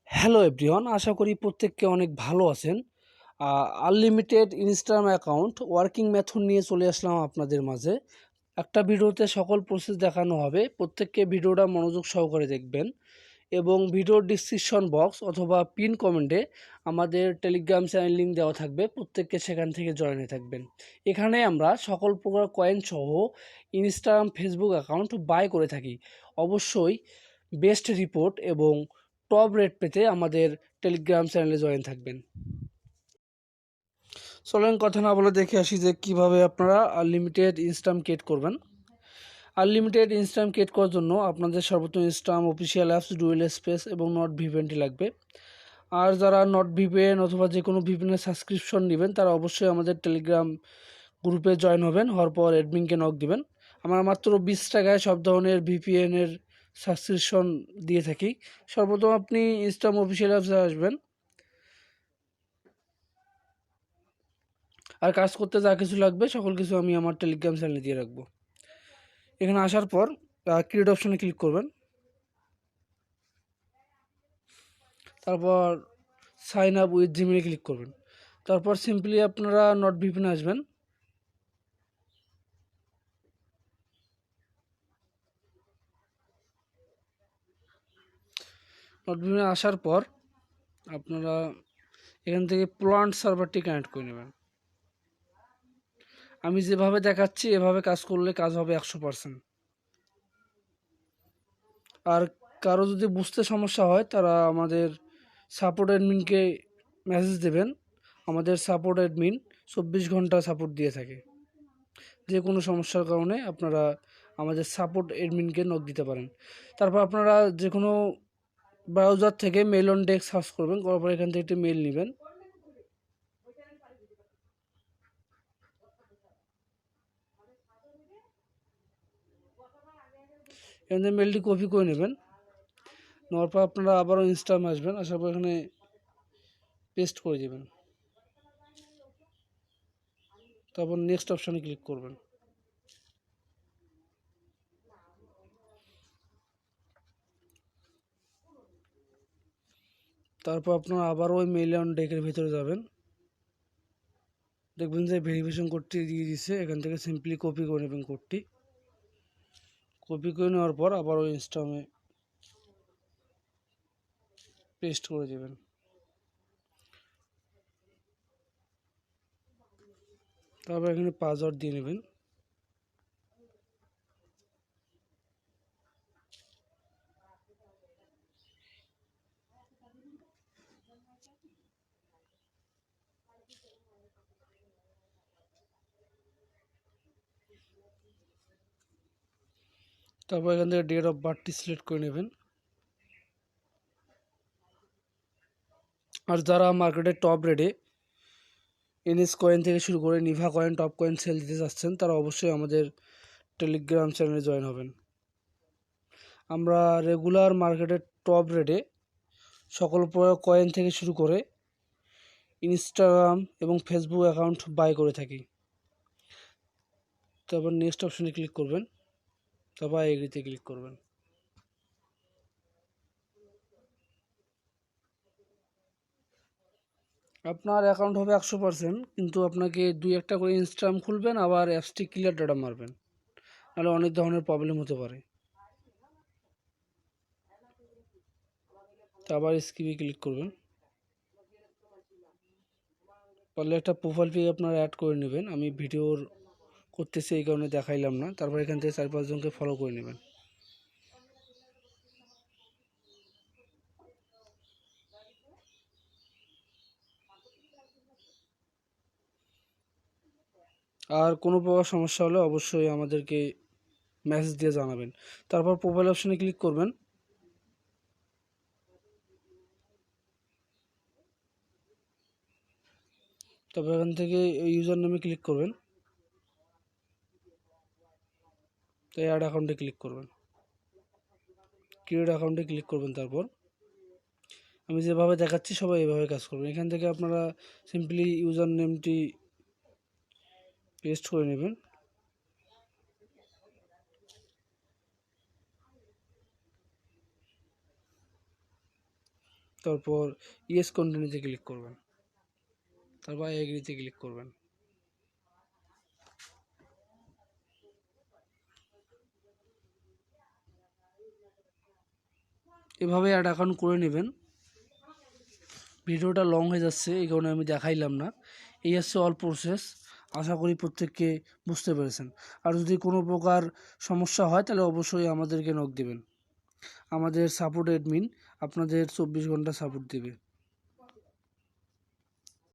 Hello everyone, আশা করি প্রত্যেককে অনেক ভালো আছেন। Unlimited Instagram account working method নিয়ে চলে আসলাম আপনাদের মাঝে। একটা ভিডিওতে সকল প্রসেস দেখানো হবে, প্রত্যেককে ভিডিওটা মনোযোগ সহকারে দেখবেন এবং ভিডিওর ডিসক্রিপশন বক্স অথবা পিন কমেন্টে আমাদের টেলিগ্রাম চ্যানেল লিঙ্ক দেওয়া থাকবে, প্রত্যেককে সেখান থেকে জয়েন থাকবেন। এখানে আমরা সকল প্রকার কয়েন সহ ইনস্টাগ্রাম ফেসবুক অ্যাকাউন্ট বাই করে থাকি। অবশ্যই বেস্ট রিপোর্ট এবং টপ রেট পেতে আমাদের টেলিগ্রাম চ্যানেলে জয়েন থাকবেন। চলেন কথা না বলে দেখে আসি যে কিভাবে আপনারা আনলিমিটেড ইনস্টাগ্রাম ক্রিয়েট করবেন। আনলিমিটেড ইনস্টাগ্রাম ক্রিয়েট করার জন্য আপনাদের সর্বপ্রথম Instagram official apps, dual space এবং নট ভিপিএনটি লাগবে। আর যারা নট ভিপিএন অথবা যে কোনো ভিপিএনের সাবস্ক্রিপশন নেবেন তারা অবশ্যই আমাদের টেলিগ্রাম গ্রুপে জয়েন হবেন, হওয়ার পর অ্যাডমিনকে নক দিবেন। আমরা মাত্র 20 টাকায় সব ধরনের ভিপিএনের সাবস্ক্রিপশন দিয়ে থাকি। সর্বপ্রথম আপনি ইনস্টাগ্রাম অফিসিয়াল অ্যাপসে আসবেন, আর কাজ করতে যা কিছু লাগবে সকল কিছু আমি আমার টেলিগ্রাম চ্যানেলে দিয়ে রাখবো। এখানে আসার পর ক্রিয়েট অপশনে ক্লিক করবেন, তারপর সাইন আপ উইথ জিমেইলে ক্লিক করবেন। তারপর সিম্পলি আপনারা নট ভিপিএনে আসবেন। নট ভিপিএনে আসার পর আপনারা এখান থেকে প্লান্ট সার্ভারটি কানেক্ট করে নেবেন। আমি যেভাবে দেখাচ্ছি এভাবে কাজ করলে কাজ হবে 100%। আর কারো যদি বুঝতে সমস্যা হয় তারা আমাদের সাপোর্ট অ্যাডমিনকে মেসেজ দেবেন। আমাদের সাপোর্ট অ্যাডমিন 24 ঘন্টা সাপোর্ট দিয়ে থাকে। যে কোনো সমস্যার কারণে আপনারা আমাদের সাপোর্ট অ্যাডমিনকে নক দিতে পারেন। তারপর আপনারা যে কোনো ব্রাউজার থেকে মেল অন ডেস্ক সার্চ করবেন, করার পর এখান থেকে একটি মেল নেবেন। এখান থেকে মেলটি কপি করে নেবেন। নেওয়ার পর আপনারা আবারও ইনস্টাগ্রামে আসবেন, আসার পর এখানে পেস্ট করে দেবেন। তারপর নেক্সট অপশানে ক্লিক করবেন। তারপর আপনারা আবারও ওই মেল অন ডেকের ভিতরে যাবেন, দেখবেন যে ভেরিফিকেশন কোডটি দিয়ে দিচ্ছে। এখান থেকে সিম্পলি কপি করে নেবেন কোডটি। কপি করে নেওয়ার পর আবার ওই ইনস্টাগ্রামে পেস্ট করে দেবেন। তারপর এখানে পাসওয়ার্ড দিয়ে নেবেন। তারপর এখান থেকে ডেট অফ বার্থটি সিলেক্ট করে নেবেন। আর যারা মার্কেটে টপ রেটে এনএস কয়েন থেকে শুরু করে Nibha coin, top coin sell দিতে চাচ্ছেন তারা অবশ্যই আমাদের টেলিগ্রাম চ্যানেলে জয়েন হবেন। আমরা রেগুলার মার্কেটে টপ রেটে সকল প্রকার কয়েন থেকে শুরু করে ইনস্টাগ্রাম এবং ফেসবুক অ্যাকাউন্ট বাই করে থাকি। তারপর নেক্সট অপশনে ক্লিক করবেন, তারপর এগ্রিতে ক্লিক করবেন। আপনার অ্যাকাউন্ট হবে 100%, কিন্তু আপনাকে 2-1টা করে ইনস্টাগ্রাম খুলবেন, আবার অ্যাপসটি ক্লিয়ার ডাটা মারবেন, নাহলে অনেক ধরনের প্রবলেম হতে পারে। তো আবার স্কিপে ক্লিক করবেন। পারলে একটা প্রোফাইল পিক আপনারা অ্যাড করে নেবেন। আমি ভিডিওর করতেছি এই কারণে দেখাইলাম না। তারপর এখান থেকে 4-5 জনকে ফলো করে নেবেন। আর কোনো প্রকার সমস্যা হলে অবশ্যই আমাদেরকে মেসেজ দিয়ে জানাবেন। তারপর প্রোফাইল অপশনে ক্লিক করবেন। তারপর এখান থেকে ইউজার নেমে ক্লিক করবেন, তো অ্যাড অ্যাকাউন্টে ক্লিক করবেন, ক্রিয়েট অ্যাকাউন্টে ক্লিক করবেন। তারপর আমি যেভাবে দেখাচ্ছি সবাই এভাবে কাজ করবেন। এখান থেকে আপনারা সিম্পলি ইউজার নেমটি পেস্ট করে নেবেন। তারপর ইয়েস কন্টিনিউতে ক্লিক করবেন, তারপর এগ্রিতে ক্লিক করবেন। এভাবে অ্যাড অ্যাকাউন্ট করে নেবেন। ভিডিওটা লং হয়ে যাচ্ছে, এই কারণে আমি দেখাইলাম না। এই হচ্ছে অল প্রসেস। আশা করি প্রত্যেককে বুঝতে পেরেছেন। আর যদি কোনো প্রকার সমস্যা হয় তাহলে অবশ্যই আমাদেরকে নক দেবেন। আমাদের সাপোর্ট অ্যাডমিন আপনাদের 24 ঘন্টা সাপোর্ট দেবে।